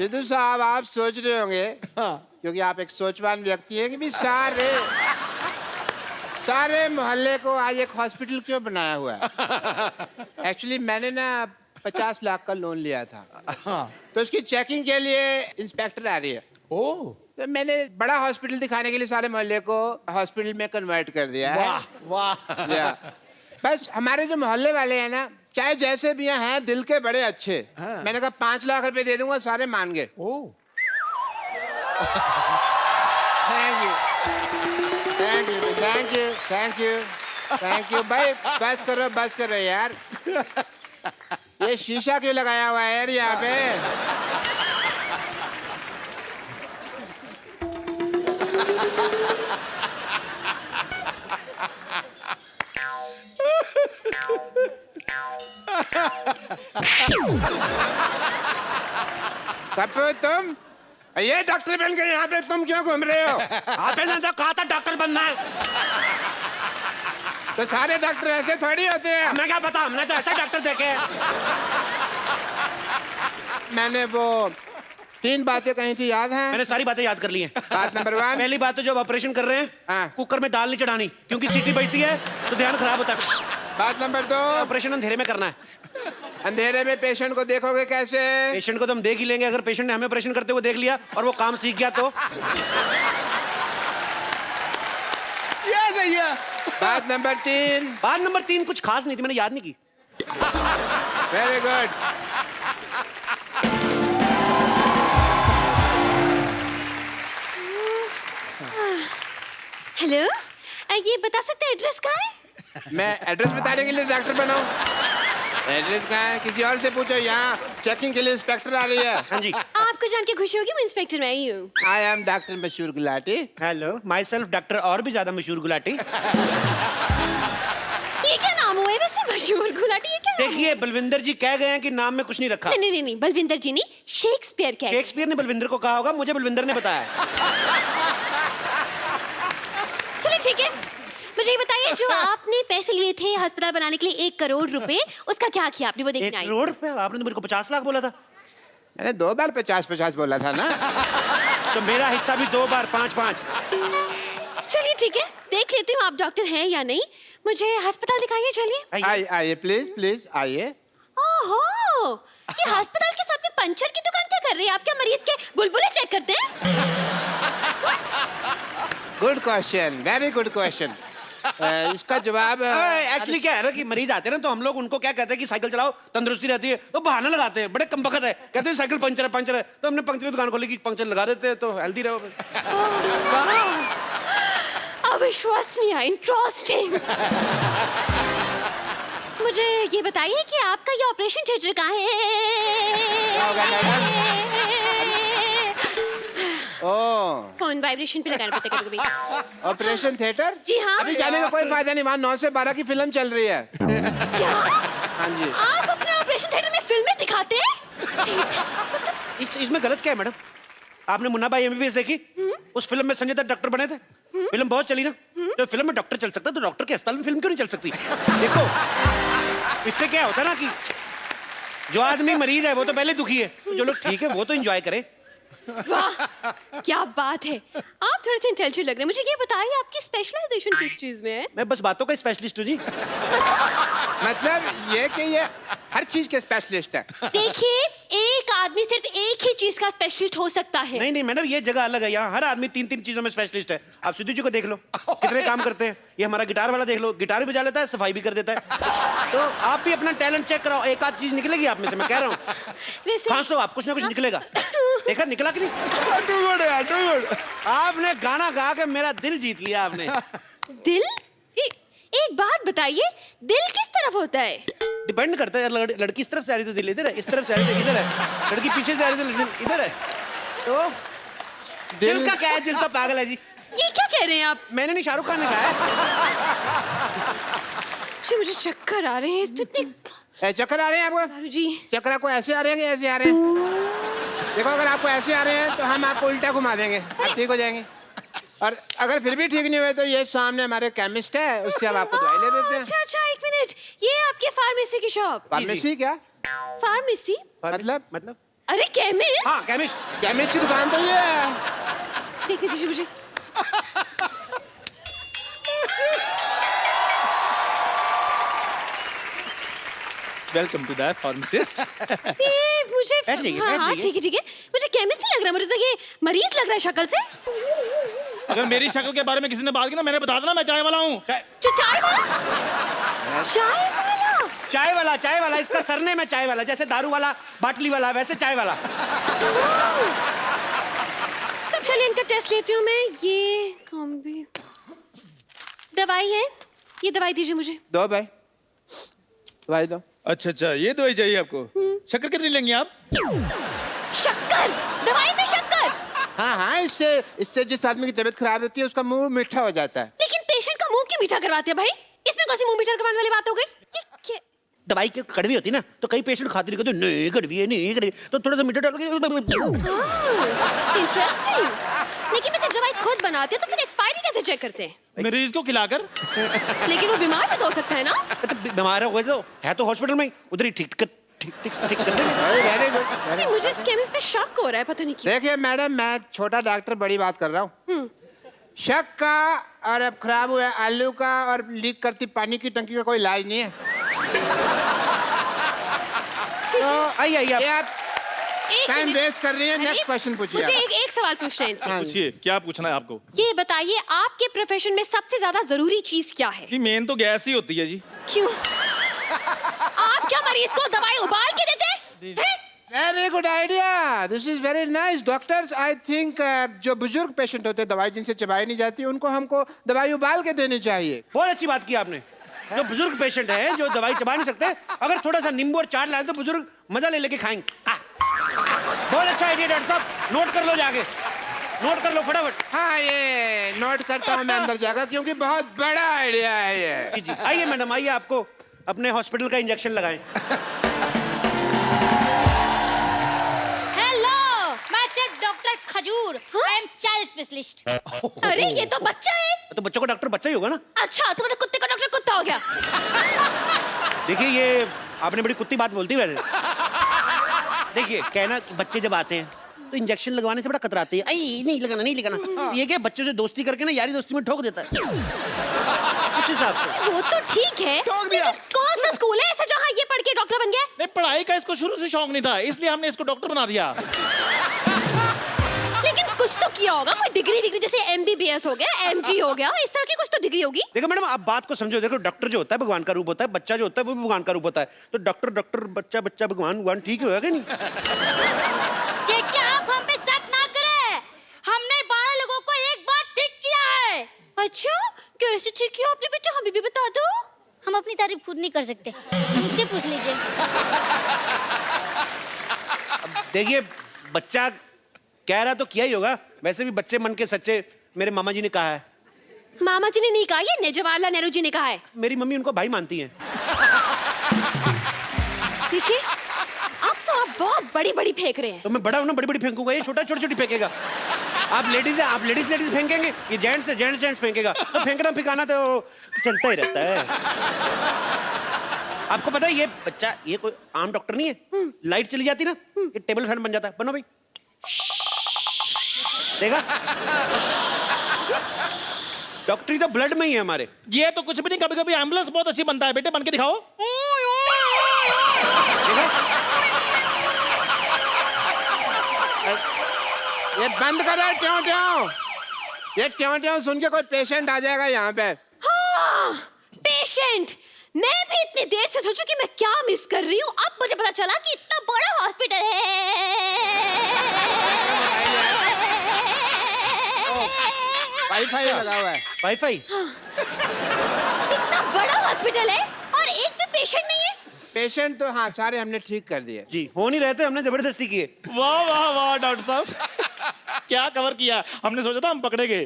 सिद्धू साहब आप सोच रहे होंगे हाँ। क्योंकि आप एक सोचवान व्यक्ति हैं कि भी सारे मोहल्ले को आज एक हॉस्पिटल क्यों बनाया हुआ है। एक्चुअली मैंने ना 50 लाख का लोन लिया था। हाँ। तो उसकी चेकिंग के लिए इंस्पेक्टर आ रही है। ओ तो मैंने बड़ा हॉस्पिटल दिखाने के लिए सारे मोहल्ले को हॉस्पिटल में कन्वर्ट कर दिया है। वाह वाह। या बस हमारे जो मोहल्ले वाले हैं ना, चाहे जैसे भी हैं, दिल के बड़े अच्छे। हाँ। मैंने कहा 5 लाख रुपए दे दूंगा, सारे मान गए। Oh thank you thank you thank you thank you thank you भाई। बस करो यार। ये शीशा क्यों लगाया हुआ है यार यहाँ पे। कपूर तुम ये डॉक्टर बन के यहाँ पे तुम क्यों घूम रहे हो। आपने तो कहा था डॉक्टर बनना है। तो सारे डॉक्टर ऐसे थोड़ी होते हैं। हमें क्या पता, हमने तो ऐसे डॉक्टर देखे हैं। मैंने वो 3 बातें कही थी, याद है? मैंने सारी बातें याद कर ली हैं। बात नंबर 1, पहली बात तो जब ऑपरेशन कर रहे हैं हाँ। कुकर में दाल नहीं चढ़ानी, क्योंकि सीटी बजती है तो ध्यान खराब होता है। बात नंबर 2, ऑपरेशन अंधेरे में करना है। अंधेरे में पेशेंट को देखोगे कैसे? पेशेंट को तो हम देख ही लेंगे। अगर पेशेंट ने हमें ऑपरेशन करते हुए देख लिया और वो काम सीख गया तो। ये सही है। बात नंबर 3, बात नंबर 3 कुछ खास नहीं थी, मैंने याद नहीं की। Very good. हेलो, ये बता सकते हैं एड्रेस कहाँ है? मैं एड्रेस बताने के लिए डॉक्टर बनाऊं? एड्रेस कहाँ है? किसी और से पूछो। यहाँ चेकिंग के लिए इंस्पेक्टर आ रही है। हाँ जी। आपको जान के खुशी होगी, मैं इंस्पेक्टर में आई हूँ। आई एम डॉक्टर मशहूर Gulati. Hello, my self doctor और भी ज्यादा मशहूर गुलाटी। ये क्या नाम हुआ है वैसे, मशहूर गुलाटी? ये क्या नाम देखिए, बलविंदर जी कह गए हैं कि नाम में कुछ नहीं रखा। हुआ? नहीं, बलविंदर जी नहीं, शेक्सपियर कह। शेक्सपियर ने बलविंदर को कहा होगा, मुझे बलविंदर ने बताया। चलो ठीक है, मुझे ये बताइए, जो आपने पैसे लिए थे अस्पताल बनाने के लिए 1 करोड़ रुपए, उसका क्या किया आपने? वो 1 देखने आई। करोड़ रुपए? आपने तो मेरे को 50 लाख बोला था। मैंने 2 बार 50-50 बोला था ना। तो मेरा हिस्सा भी 2 बार 5-5। चलिए ठीक है, देख लेती हूँ आप डॉक्टर हैं या नहीं। मुझे अस्पताल दिखाइए, चलिए। आइए प्लीज आइए। ओहो, ये अस्पताल के सामने पंचर की दुकान क्या कर रही है? आप क्या मरीज के बुलबुले चेक करते हैं? Good question, very good question. इसका जवाब एक्चुअली क्या है ना कि मरीज आते हैं ना, तो हम लोग उनको क्या कहते हैं कि साइकिल चलाओ, तंदुरुस्ती रहती है। तो बहाना लगाते हैं, बड़े कमबख्त है, कहते हैं साइकिल पंचर है। तो हमने पंचर की दुकान खोली कि पंचर लगा देते हैं तो हेल्दी रहो। अविश्वसनीय, इंटरेस्टिंग। मुझे ये बताइए कि आपका ये ऑपरेशन थिएटर कहाँ क्या होगा है? ओह, फोन वाइब्रेशन पे लगाना पड़ता है कभी-कभी। Operation theatre? जी हाँ। अभी जाने का कोई फायदा नहीं, वहाँ 9 से 12 की फिल्म चल रही है। क्या? हाँ जी। आप अपने ऑपरेशन थिएटर में फिल्में दिखाते हैं? इसमें गलत क्या है मैडम? आपने मुन्ना भाई एमबीबीएस देखी? उस फिल्म में संजय दत्त डॉक्टर बने थे। फिल्म बहुत चली ना। तो फिल्म में डॉक्टर चल सकता है, तो डॉक्टर के अस्पताल में फिल्म क्यों नहीं चल सकती? देखो, इससे क्या होता है ना कि जो आदमी मरीज है वो तो पहले दुखी है, तो जो लोग ठीक है वो तो एंजॉय करे। वाह, क्या बात है। आप थोड़े से इंटेलिजेंट लग रहे हैं। मुझे ये बताइए, आपकी स्पेशलाइजेशन किस चीज में है? मैं बस बातों का स्पेशलिस्ट हूँ जी। मतलब ये कि ये हर चीज के स्पेशलिस्ट है। देखिए, एक आदमी सिर्फ एक ही चीज का स्पेशलिस्ट हो सकता है। नहीं नहीं मैडम, ये जगह अलग है। यहाँ हर आदमी 3-3 चीजों में स्पेशलिस्ट है। आप सिद्धू जी को देख लो, कितने काम करते हैं। ये हमारा गिटार वाला देख लो, गिटार भी बजा लेता है, सफाई भी कर देता है। तो आप भी अपना टैलेंट चेक कराओ, एक आध चीज निकलेगी आप में से, मैं कह रहा हूँ। वैसे खांसो आप, कुछ ना कुछ निकलेगा। देखा निकला कि नहीं? टू गुड यार, टू गुड। आपने गाना गा के मेरा दिल जीत लिया आपने। दिल? एक बात बताइए, दिल किस तरफ होता है? डिपेंड करता है। लड़की इस तरफ से आ रही तो दिल इधर है, इस तरफ से आ रही तो इधर है, लड़की पीछे से आ रही तो दिल इधर है। तो दिल का क्या है? दिल तो पागल है जी। ये क्या कह रहे हैं आप? मैंने नहीं, शाहरुख खान ने कहा है। जी मुझे चक्कर आ रहे हैं इतने। चक्कर आ रहे हैं आपको? दारू जी, चक्कर आपको ऐसे आ रहे हैं कि ऐसे आ रहे हैं? देखो, अगर आपको ऐसे आ रहे हैं तो हम आपको उल्टा घुमा देंगे, आप ठीक हो जाएंगे। और अगर फिर भी ठीक नहीं हुए तो ये सामने हमारे केमिस्ट है, उससे हम आपको दवाई ले देते हैं। अच्छा, 1 मिनट। ये आपके फार्मेसी की शॉप? फार्मेसी क्या? फार्मेसी मतलब? अरे केमिस्ट। हाँ केमिस्ट। केमिस्ट की दुकान तो ये है। देखने दीजिए मुझे। Welcome to the pharmacist. ये मुझे बैठ जाइए, हाँ बैठ हाँ जाइए। ठीक है ठीक है। मुझे केमिस्ट नहीं लग रहा, मुझे तो ये मरीज लग रहा है शक्ल से। अगर मेरी शक्ल के बारे में किसी ने बात की ना, मैंने बता देना मैं चाय वाला हूँ। चाय वाला। चाय वाला। चाय वाला इसका सरनेम है चाय वाला, जैसे दारू वाला, बाटली वाला, वैसे चाय वाला। तब चलिए इनका टेस्ट लेती हूँ मैं। ये कौन भी दवाई है, ये दवाई दीजिए मुझे। दो भाई, दवाई दो। अच्छा, ये दवाई चाहिए आपको। शक्कर कितनी लेंगे आप? शक्कर, दवाई में शक्कर। हाँ, इससे जिस आदमी की तबीयत खराब होती है उसका मुंह मीठा हो जाता है। लेकिन पेशेंट का मुंह क्यों मीठा करवाते हैं भाई? इसमें कौन सी मुंह मीठा करवाने वाली बात हो गई? ये क्या? दवाई की कड़वी होती है ना, तो कई पेशेंट खाते नहीं, कहते नहीं कड़वी है, नहीं कड़वी, तो थोड़ा सा मीठा डाल के। इंटरेस्टिंग। लेकिन मैं जब दवाई खुद बनाते हैं तो फिर एक्सपायरी कैसे चेक करते हैं? मरीज को खिलाकर। लेकिन वो बीमार भी तो हो सकता है ना? तो बीमार हो गए तो है तो हॉस्पिटल में ही, उधर ही ठीक कर देंगे। Very good. नहीं, मुझे इस केमिस्ट पे शक हो रहा है, पता नहीं क्यों। देखिए मैडम, मैं छोटा डॉक्टर बड़ी बात कर रहा हूँ। शक का और अब खराब हुआ आलू का और लीक करती पानी की टंकी का कोई इलाज नहीं है। तो आइए ये आप एक टाइम मिनट। वेस्ट कर रही है। अरे, नेक्स्ट क्वेश्चन पूछिए मुझे आप। एक सवाल पूछना है इनसे। हाँ। पूछिए, क्या पूछना है आपको? ये बताइए आपके प्रोफेशन में सबसे ज्यादा जरूरी चीज क्या है? जी मेन तो गैस ही होती है जी। क्यों? आप क्या मरीज को दवाई उबाल के देते हैं? Very good idea, this is very nice. Doctors I think जो बुजुर्ग पेशेंट होते हैं, दवाई जिनसे चबाई नहीं जाती, उनको हमको दवाई उबाल के देनी चाहिए। बहुत अच्छी बात की आपने। जो बुजुर्ग पेशेंट है, जो दवाई चबा नहीं सकते, अगर थोड़ा सा नींबू और चाट लाए तो बुजुर्ग मजा ले लेके खाएंगे। बहुत अच्छा आइडिया डॉक्टर साहब, नोट कर लो जाके, नोट कर लो फटाफट। हाँ, ये नोट करता हूँ मैं अंदर जाकर, क्योंकि बहुत बड़ा आइडिया है ये। जी आइए मैडम, आइए आपको अपने हॉस्पिटल का इंजेक्शन लगाएं। हेलो, मैं सिर्फ डॉक्टर खजूर, आई एम चाइल्ड स्पेशलिस्ट। अरे ये तो बच्चा है। तो बच्चों का डॉक्टर बच्चा ही होगा ना। अच्छा, तो मतलब कुत्ते का डॉक्टर कुत्ता हो गया। देखिए ये आपने बड़ी कुत्ती बात बोलती है वैसे। देखिए कहना कि बच्चे जब आते हैं तो इंजेक्शन लगवाने से बड़ा कतराते हैं, आई नहीं लगाना नहीं लगाना। ये क्या बच्चों से दोस्ती करके ना यारी दोस्ती में ठोक देता है। उस हिसाब से वो तो ठीक है, ठोक दिया। लेकिन कौन सा स्कूल है ऐसा जहाँ ये पढ़ के डॉक्टर बन गया? नहीं, पढ़ाई का इसको शुरू से शौक नहीं था, इसलिए हमने इसको डॉक्टर बना दिया। लेकिन कुछ तो किया होगा, कोई डिग्री जैसे MBBS हो गया, MD हो गया, इस तरह की कुछ तो डिग्री होगी। देखो मैडम, आप बात को समझो। देखो डॉक्टर जो होता है भगवान का रूप होता है, बच्चा जो होता है वो भी भगवान का रूप होता है। तो डॉक्टर बच्चा भगवान ठीक होगा नहीं? देखिए आप हम पे शक ना करें, हमने 12 लोगों को एक बार ठीक किया है। अच्छा, कैसे ठीक किया आपने बेटा, हमें भी बता दो। हम अपनी तारीफ खुद नहीं कर सकते, मुझसे पूछ लीजिए। देखिए बच्चा कह रहा तो किया ही होगा, वैसे भी बच्चे मन के सच्चे, मेरे मामा जी ने कहा है। मामा जी ने नहीं कहा, ये जवाहरलाल नेहरू जी ने कहा है। मेरी मम्मी उनको भाई मानती हैं। देखिए अब तो आप बहुत बड़ी फेंक रहे हैं। तो मैं बड़ा हूं ना, बड़ी फेंकूंगा, ये छोटा छोटी फेंकेगा। आप लेडीज है, आप लेडीज फेंकेंगे, ये जेंट्स है, जेंट्स फेंकेगा। तो फेंकना फिकाना तो चलता ही रहता है। आपको पता है ये बच्चा, ये कोई आम डॉक्टर नहीं है। लाइट चली जाती ना, ये टेबल फैन बन जाता है। बनो भाई, देखा? डॉक्टरी तो ब्लड में ही है हमारे। ये तो कुछ भी नहीं, कभी कभी एम्बुलेंस बहुत अच्छी बनता है। बेटे बन के दिखाओ। देखा? ये बंद करो ट्यों ट्यों। ये ट्यों ट्यों सुन के कोई पेशेंट आ जाएगा यहाँ पे। हाँ, पेशेंट। मैं भी इतनी देर से सोचूं कि मैं क्या मिस कर रही हूँ। अब मुझे पता चला कि इतना बड़ा हॉस्पिटल है। वाईफाई लगा हुआ है। वाईफाई? इतना बड़ा हॉस्पिटल है और एक भी पेशेंट नहीं है। पेशेंट तो हाँ सारे हमने ठीक कर दिए। जी हो नहीं रहे थे, हमने जबरदस्ती किए। वाह वाह वाह डॉक्टर साहब, क्या कवर किया। हमने सोचा था हम पकड़ेंगे।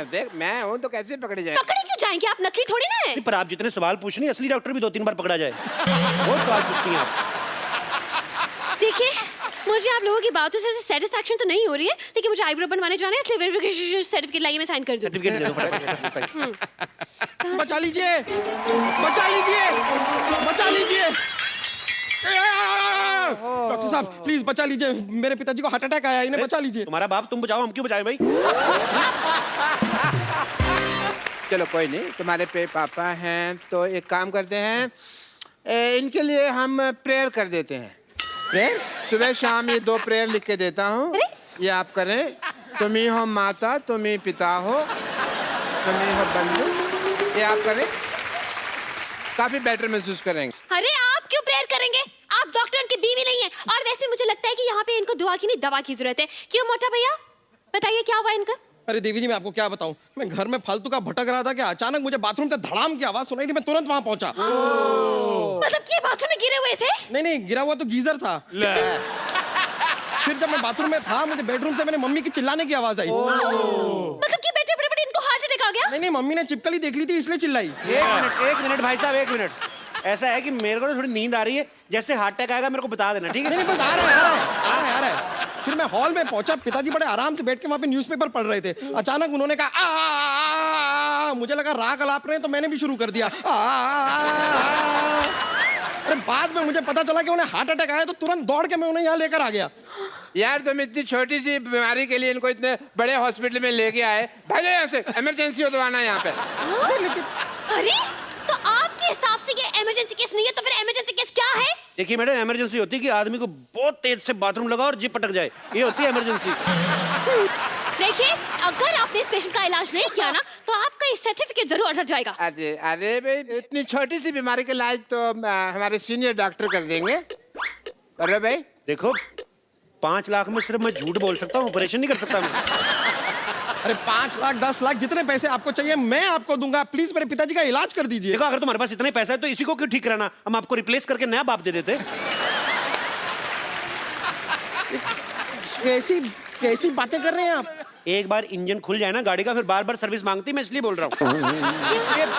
देख मैं हूँ तो कैसे पकड़े जाए। पकड़े क्यों जाएंगे, आप नकली थोड़ी ना है। नहीं, पर आप जितने सवाल पूछ रही हैं, असली डॉक्टर भी 2-3 बार पकड़ा जाए। बहुत सवाल पूछती हैं आप। देखिए मुझे आप लोगों की बातों से सेटिस्फैक्शन तो नहीं हो रही है, लेकिन मुझे आईब्रो बनवाने जाना है, इसलिए वेरिफिकेशन सर्टिफिकेट लाइए, मैं साइन कर दूं। सर्टिफिकेट दे दो फटाफट। बचा लीजिए, बचा लीजिए, बचा लीजिए। डॉक्टर साहब प्लीज बचा लीजिए, मेरे पिताजी को हार्ट अटैक आया, इन्हें बचा लीजिए। तुम्हारा बाप, तुम बचाओ, हम क्यों बचाएं भाई? चलो कोई नहीं, तुम्हारे पे पापा हैं तो एक काम करते हैं, इनके लिए हम प्रेयर कर देते हैं। प्रेयर? सुबह शाम ये 2 प्रेयर लिख के देता हूँ, ये आप करें। तुम ही हो माता, तुम ही पिता हो, तुम ही हो बंधु, ये आप करें, काफी बेटर महसूस करेंगे। अरे आप क्यों प्रेयर करेंगे? आप डॉक्टर की बीवी नहीं है। और वैसे मुझे लगता है कि यहाँ पे इनको दुआ की नहीं दवा की जरूरत है। क्यों मोटा भैया, बताइए क्या हुआ इनका? अरे देवी जी मैं आपको क्या बताऊं, मैं घर में फालतू का भटक रहा था कि अचानक मुझे बाथरूम से धड़ाम की आवाज सुनाई थी, मैं तुरंत वहां पहुंचा। मतलब कि बाथरूम में गिरे हुए थे? नहीं, गिरा हुआ तो गीजर था। फिर जब मैं बाथरूम में था, मुझे बेडरूम से मेरे मम्मी की चिल्लाने की आवाज आई। मतलब कि बैठे बड़े इनको हार्ट अटैक आ गया? नहीं, मम्मी ने चिपकली देख ली थी इसलिए चिल्लाई। एक मिनट भाई साहब, 1 मिनट। ऐसा है कि मेरे को तो थोड़ी नींद आ रही है, जैसे हार्ट अटैक आएगा मेरे को बता देना, ठीक है? नहीं बस आ रहा है। फिर मैं हॉल में पहुंचा, पिताजी बड़े आराम से बैठ के वहां पे न्यूज़पेपर पढ़ रहे थे। अचानक उन्होंने कहा आ, मुझे लगा राग अलाप रहे हैं तो मैंने भी शुरू कर दिया। अरे बाद में मुझे पता चला कि उन्हें हार्ट अटैक आया, तो तुरंत दौड़ के मैं उन्हें यहाँ लेकर आ गया। यार तुम इतनी छोटी सी बीमारी के लिए इनको इतने बड़े हॉस्पिटल में लेके आए, भागो यहाँ से, इमरजेंसी हो तो आना यहाँ पे। अरे तो आपके हिसाब से ये इमरजेंसी केस नहीं है, तो फिर इमरजेंसी केस क्या है? देखिए मैडम, इमरजेंसी होती है कि आदमी को बहुत तेज से बाथरूम लगा और जीप पटक जाए, ये होती है इमरजेंसी। देखिए, अगर आपने इस पेशेंट का इलाज नहीं किया ना, तो आपका ये सर्टिफिकेट जरूर अटक जाएगा। अरे भाई, इतनी छोटी सी बीमारी का इलाज तो हमारे सीनियर डॉक्टर कर देंगे। अरे भाई देखो, 5 लाख में सिर्फ मैं झूठ बोल सकता हूँ, ऑपरेशन नहीं कर सकता मैं। अरे 5 लाख 10 लाख जितने पैसे आपको चाहिए मैं आपको दूंगा, प्लीज मेरे पिताजी का इलाज कर दीजिए। देखो, अगर तुम्हारे पास इतने पैसा है तो इसी को क्यों ठीक कराना, हम आपको रिप्लेस करके नया बाप दे देते। कैसी बातें कर रहे हैं आप? एक बार इंजन खुल जाए ना गाड़ी का, फिर बार बार सर्विस मांगती, मैं इसलिए बोल रहा हूँ।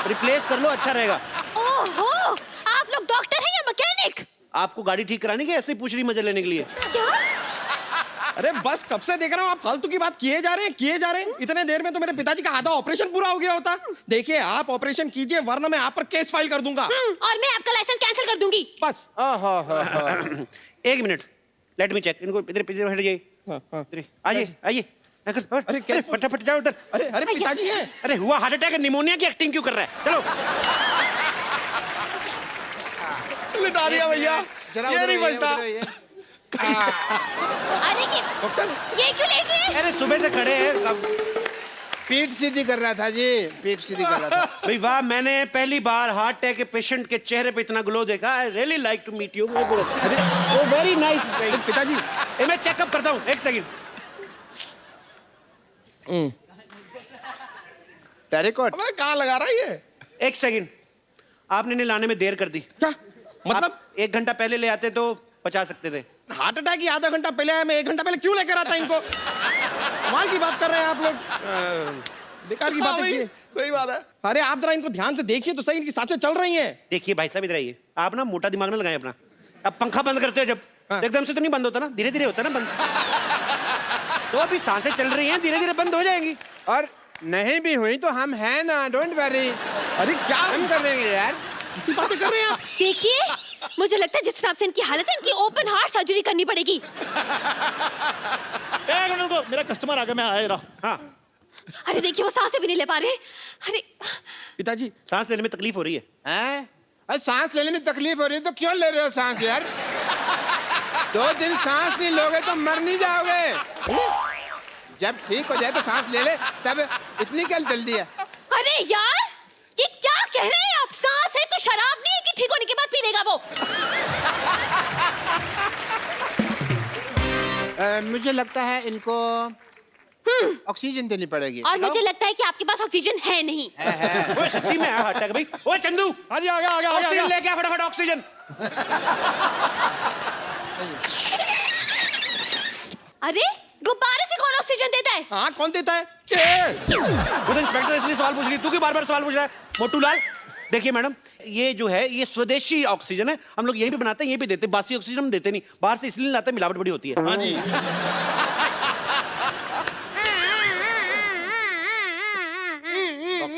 रिप्लेस कर लो, अच्छा रहेगा। ओहो, आप लोग डॉक्टर हैं या मैकेनिक? आपको गाड़ी ठीक करानी कि ऐसे ही पूछ रही मजे लेने के लिए? क्या? अरे बस कब से देख रहा हूँ आप फालतू की बात किए जा रहे हैं। इतने देर में तो मेरे पिताजी का आधा ऑपरेशन पूरा हो गया होता। देखिए आप ऑपरेशन कीजिए, वरना मैं आप पर केस फाइल कर दूंगा। और मैं आपका लाइसेंस कैंसिल कर दूंगी। बस। ओहो 1 मिनट, लेट मी चेक। इनको इधर हट जाइए, आइए। अरे क्या? फटाफट जाओ उधर। अरे पिताजी हैं। अरे हुआ हार्ट अटैक, निमोनिया की एक्टिंग क्यों कर रहा है? चलो लिटा दिया भैया, ये नहीं बचता। अरे ये डॉक्टर, ये क्यों लेट रहे हैं? अरे सुबह से खड़े हैं। पीठ सीधी कर रहा था जी, पीठ सीधी कर रहा था। भाई वाह, मैंने पहली बार हार्ट अटैक के पेशेंट के चेहरे पे इतना ग्लो देखा। I really like to meet you. वो वेरी नाइस। पिताजी मैं चेकअप करता हूँ, 1 सेकंड। टेरिकॉट अबे कहाँ लगा रहा है ये? 1 सेकंड, आपने इन्हें लाने में देर कर दी। क्या मतलब? 1 घंटा पहले ले आते तो बचा सकते थे। हार्ट अटैक ही आधा घंटा पहले आया, मैं 1 घंटा पहले क्यों लेकर आता इनको? कमाल की बात कर रहे हैं आप लोग, बेकार की बात है। सही बात है। अरे आप जरा इनको ध्यान से देखिए तो सही, इनकी सांसें चल रही हैं। देखिए भाई साहब, इधर आइए। आप ना मोटा दिमाग ना लगाएं अपना। अब पंखा बंद करते हो जब, एकदम से तो नहीं बंद होता ना, धीरे धीरे होता ना बंद। तो अभी सांसें चल रही हैं, धीरे धीरे बंद हो जाएंगी। और नहीं भी हुई तो हम हैं ना, डोंट वरी। अरे क्या हम कर देंगे यार, इसी बातें कर रहे हैं आप? देखिए, मुझे लगता है जिस हिसाब से इनकी हालत है, इनकी ओपन हार्ट सर्जरी करनी पड़ेगी। एक मिनट रुको, मेरा कस्टमर आ गया, मैं आ रहा हूँ। हाँ, अरे देखिए, वो सांसें भी नहीं ले पा रहे। अरे पिताजी सांस लेने में तकलीफ हो रही है। हैं? अरे सांस लेने में तकलीफ हो रही है तो क्यों ले रहे हो सांस यार? 2 दिन सांस नहीं लोगे तो मर नहीं जाओगे। जब ठीक हो जाए तो सांस ले ले, तब इतनी क्या जल्दी है? अरे यार, ये क्या कह रहे हैं आप? सांस है तो शराब नहीं है कि ठीक होने के बाद पी लेगा वो? मुझे लगता है इनको ऑक्सीजन देनी पड़ेगी। और मुझे लगता है कि आपके पास ऑक्सीजन है नहीं। वो सच्ची में हार्ट अटैक भाई। ओए चंदू, हाँ जी, आ गया ऑक्सीजन लेके आ फटाफट, ऑक्सीजन। अरे गुब्बारे से कौन ऑक्सीजन देता है? हाँ कौन देता है? वो तो इंस्पेक्टर इसलिए सवाल पूछ रही, तू क्यों बार-बार सवाल पूछ रहा है? मोटू लाल, देखिए मैडम, ये जो है ये स्वदेशी ऑक्सीजन है, हम लोग यहीं पे बनाते हैं, यहीं पे देते हैं। बासी ऑक्सीजन हम देते नहीं, बाहर से इसलिए लाते हैं, मिलावट बड़ी होती है। हाँ जी।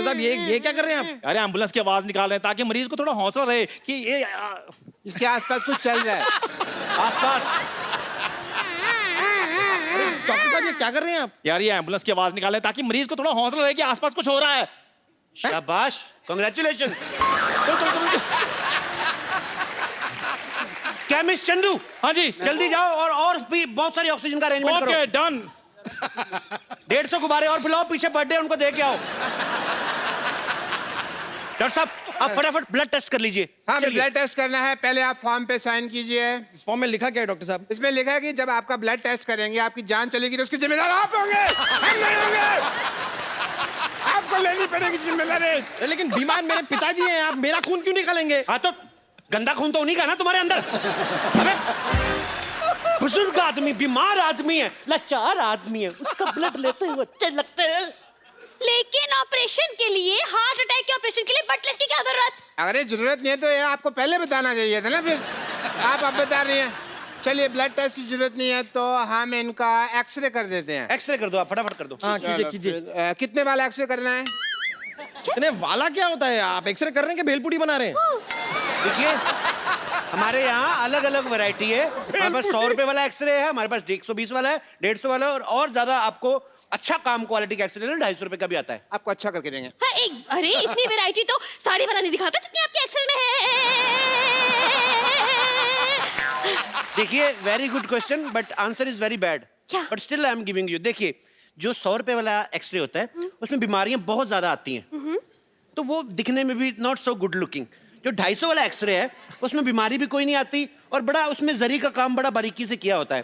डॉक्टर साहब ये क्या कर रहे हैं आप? अरे एम्बुलेंस की आवाज निकाल रहे हैं ताकि मरीज को थोड़ा हौसला रहे कि ये इसके आसपास कुछ चल रहा है। आसपास डॉक्टर साहब ये क्या कर रहे हैं आप? यार ये एम्बुलेंस की आवाज निकाल रहे हैं ताकि मरीज को थोड़ा हौसला रहे कि आसपास कुछ हो रहा है। शाबाश, कांग्रेचुलेशन। चलो चलो चलो केमिस्ट चंदू, हाँ जी जल्दी जाओ और भी बहुत सारी ऑक्सीजन का अरेंजमेंट करो। Okay done. 150 गुब्बारे और बुलाओ, पीछे बर्थडे उनको दे के आओ। डॉक्टर साहब आप फटाफट ब्लड टेस्ट कर लीजिए। हाँ, चलिए। ब्लड टेस्ट करना है। पहले आप फॉर्म पे साइन कीजिए। इस फॉर्म में लिखा क्या है डॉक्टर साहब? इसमें लिखा है कि जब आपका ब्लड टेस्ट करेंगे आपकी जान चलेगी तो उसकी जिम्मेदार आप होंगे, हम नहीं होंगे। आपको लेनी पड़ेगी जिम्मेदारी। लेकिन बीमार मेरे पिताजी हैं, आप मेरा खून क्यों निकालेंगे? हाँ तो गंदा खून तो उन्हीं का ना तुम्हारे अंदर। अबे बुजुर्ग आदमी, बीमार आदमी है, लाचार आदमी है, उसका ब्लड लेते हुए अच्छे लगते हैं। लेकिन ऑपरेशन के लिए, हार्ट अटैक के ऑपरेशन के लिए ब्लड टेस्ट की क्या जरूरत? अगर ये जरूरत नहीं है तो ये आपको पहले बताना चाहिए था ना। फिर आप अब बता रही हैं। चलिए ब्लड टेस्ट की जरूरत नहीं है तो हम इनका एक्सरे कर देते हैं। एक्सरे कर दो, आप फटाफट कर दो। हाँ कीजिए चलो, कीजिए। फिर, कितने वाला एक्सरे करना है? इतने वाला क्या होता है? आप एक्सरे कर रहे हैं कि भेलपुरी बना रहे हैं? देखिए हमारे यहाँ अलग अलग वैरायटी है। हमारे पास 100 रुपए वाला एक्सरे है, हमारे पास 120 वाला है, 150 वाला है, और ज्यादा आपको अच्छा काम क्वालिटी का एक्सरे 250 रुपए का भी आता है। आपको अच्छा करके देंगे। हाँ, अरे इतनी वैरायटी तो साड़ी वाला नहीं दिखाता जितनी आपके एक्सेल में है। देखिए very good question but answer is very bad. क्या? But still I am giving you. देखिए जो 100 रुपए वाला एक्सरे होता है उसमें बीमारियां बहुत ज्यादा आती हैं, तो वो दिखने में भी नॉट सो गुड लुकिंग। जो 250 वाला एक्सरे है उसमें बीमारी भी कोई नहीं आती और बड़ा उसमें जरी का काम बड़ा बारीकी से किया होता है।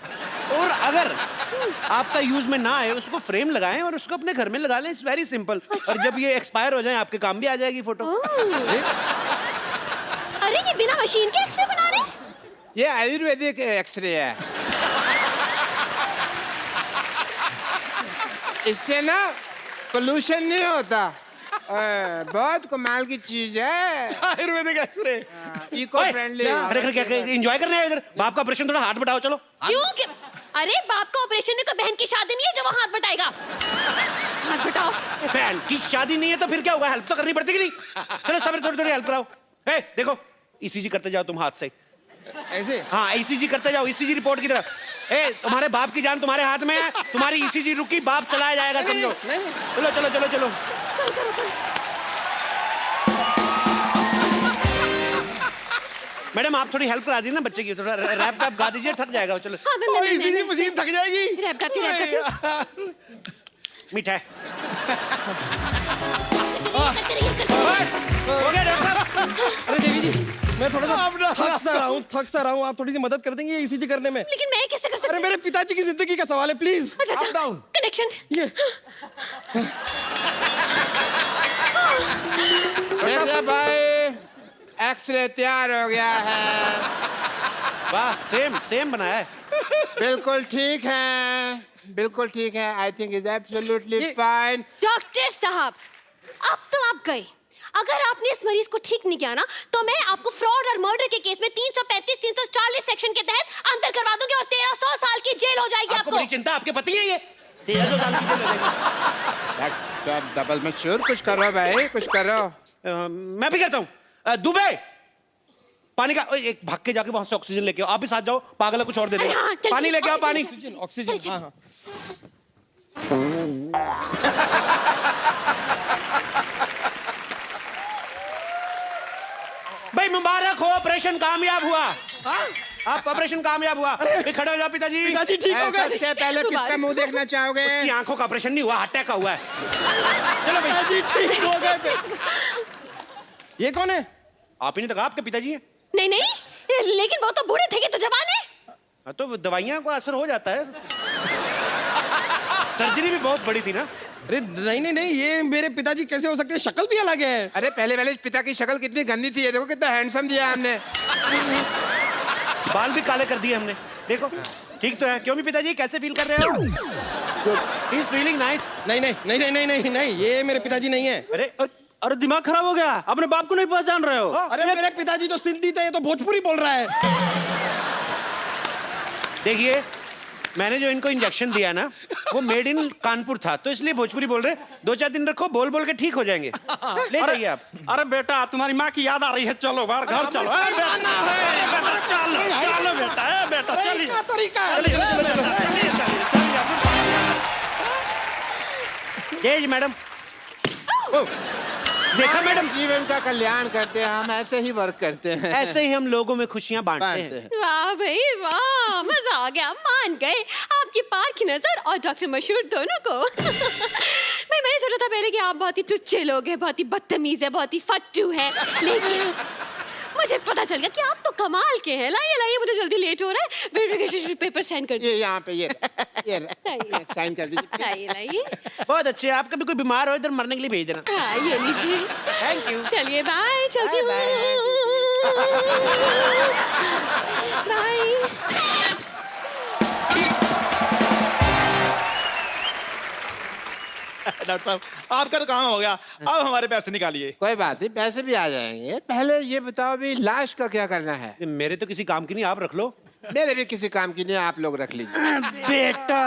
और अगर आपका यूज में ना आए उसको फ्रेम लगाएं और उसको अपने घर में लगा लें। It's very simple. और जब ये एक्सपायर हो जाए आपके काम भी आ जाएगी फोटो। अरे ये बिना मशीन के एक्सरे बना रहे हैं? ये आयुर्वेदिक एक्सरे है। इससे ना पोल्यूशन नहीं होता। बहुत कमाल की चीज है Ayurvedic X-ray. Eco friendly. Enjoy करने आए इधर। बाप का ऑपरेशन थोड़ा हाथ बटाओ चलो। क्यों? अरे बाप का ऑपरेशन में कोई बहन की शादी नहीं है जो वो हाथ बटाएगा। हाथ बटाओ। बहन की शादी नहीं है तो फिर क्या होगा? हेल्प तो करनी पड़ती कि नहीं? चलो सब थोड़ी थोड़ी हेल्प कराओ। ए देखो ईसीजी करते जाओ तुम हाथ से। ऐसे? हाँ ईसीजी करते जाओ, ईसीजी रिपोर्ट की तरफ। ए तुम्हारे बाप की जान तुम्हारे हाथ में है, तुम्हारी ईसीजी रुकी बाप चलाया जाएगा समझो। चलो चलो चलो चलो। मैडम आप थोड़ी हेल्प करा दी ना बच्चे की, थोड़ा रैप वैप गा दीजिए, थक जाएगा। चलो हाँ, मैं इसी मशीन थक जाएगी। रैप गाती। मिठाई करते रहिए। हो गया डॉक्टर साहब। अरे देवी जी मैं थोड़ा सा थक सा रहा हूँ, आप थोड़ी सी मदद कर देंगे ईसीजी करने में? लेकिन मैं कैसे कर सकती अरे हूँ? मेरे पिताजी की जिंदगी का सवाल है, प्लीज। अच्छा अप डाउन कनेक्शन। ये देखिए भाई एक्सरे तैयार हो गया है। वाह सेम सेम बनाया है। बिल्कुल ठीक है, बिल्कुल ठीक है। I think is absolutely fine. Doctor साहब अब तो आप गए। अगर आपने इस मरीज को ठीक नहीं किया ना तो मैं आपको फ्रॉड और मर्डर के केस में 335 340 सेक्शन के तहत अंदर करवा दूंगी और 1300 साल की जेल हो जाएगी आपको बड़ी चिंता, आपके पति है ये 1300 साल की जेल हो जाएगी। डबल में श्योर कुछ करो भाई, कुछ करो। मैं भी करता हूँ। दुबे पानी का एक भाग के जाके वहां से ऑक्सीजन लेके आओ। आप भी साथ जाओ, पागल है कुछ और दे अरे हाँ, दो। चल, पानी चल, लेके आओ, पानी। ऑक्सीजन। चल। हाँ हाँ भाई मुबारक हो, ऑपरेशन कामयाब हुआ। आप ऑपरेशन कामयाब हुआ। खड़े हो जाओ पिताजी। पिताजी ठीक हो गए? सबसे पहले किसका मुंह देखना चाहोगे? उसकी आंखों का ऑपरेशन नहीं हुआ, हार्ट अटैक का हुआ है। चलो पिताजी ठीक हो गए। ये कौन है? आप ही ने तो कहा आपके पिताजी हैं। नहीं नहीं लेकिन वो तो बूढ़े थे कि तो जवान है। हाँ, तो दवाइयां को असर हो जाता है। सर्जरी भी बहुत बड़ी थी ना। अरे नहीं नहीं नहीं ये मेरे पिताजी कैसे हो सकते हैं? शक्ल भी अलग है। अरे पहले पिता की शक्ल कितनी गंदी थी, ये देखो कितना हैंडसम दिया हमने। बाल भी काले कर दिए हमने, देखो ठीक तो है। क्यों भी पिताजी कैसे फील कर रहे हो? He is feeling nice. नहीं नहीं नहीं नहीं नहीं नहीं नहीं ये मेरे पिताजी नहीं है। अरे अरे दिमाग खराब हो गया, अपने बाप को नहीं पहचान रहे हो? अरे मेरे पिताजी तो सिंधी थे, ये तो भोजपुरी बोल रहा है। देखिए मैंने जो इनको इंजेक्शन दिया ना वो मेड इन कानपुर था तो इसलिए भोजपुरी बोल रहे। 2-4 दिन रखो, बोल बोल के ठीक हो जाएंगे। ले जाइए आप। अरे बेटा तुम्हारी माँ की याद आ रही है, चलो बाहर घर चलो। ए, बेटा, चलो चलो बेटा, ए बेटा चलिए क्या तरीका है? जय जी मैडम। ओ, देखा मैडम, जीवन का कल्याण करते हैं हम, ऐसे ही वर्क करते हैं। ऐसे ही हम लोगों में खुशियां बांटते बांटते हैं। हैं। वाह भाई वाह, मजा आ गया, मान गए आपकी पार की नजर और डॉक्टर मशहूर दोनों को। भाई मैंने सोचा था पहले कि आप बहुत ही टुच्चे लोग हैं, बहुत ही बदतमीज है, बहुत ही फट्टू है, लेकिन मुझे पता चल गया कि आप तो कमाल के हैं। लाइए लाइए, मुझे जल्दी लेट हो रहा है, वेरिफिकेशन पेपर साइन कर ये यहाँ पे ये लाइए। साइन कर दीजिए। लाइए लाइए, बहुत अच्छे। आप कभी कोई बीमार हो इधर मरने के लिए भेज देना। हाँ ये लीजिए। Thank you. चलिए बाय, चलती हूँ। बाय। डॉक्टर साहब आपका तो काम हो गया, अब हमारे पैसे निकालिए। कोई बात नहीं, पैसे भी आ जाएंगे। पहले ये बताओ अभी लाश का क्या करना है? मेरे तो किसी काम की नहीं, आप रख लो। मेरे भी किसी काम की नहीं, आप लोग रख लीजिए। बेटा,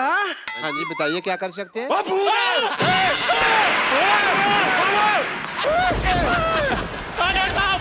हाँ जी बताइए क्या कर सकते हैं? डॉक्टर साहब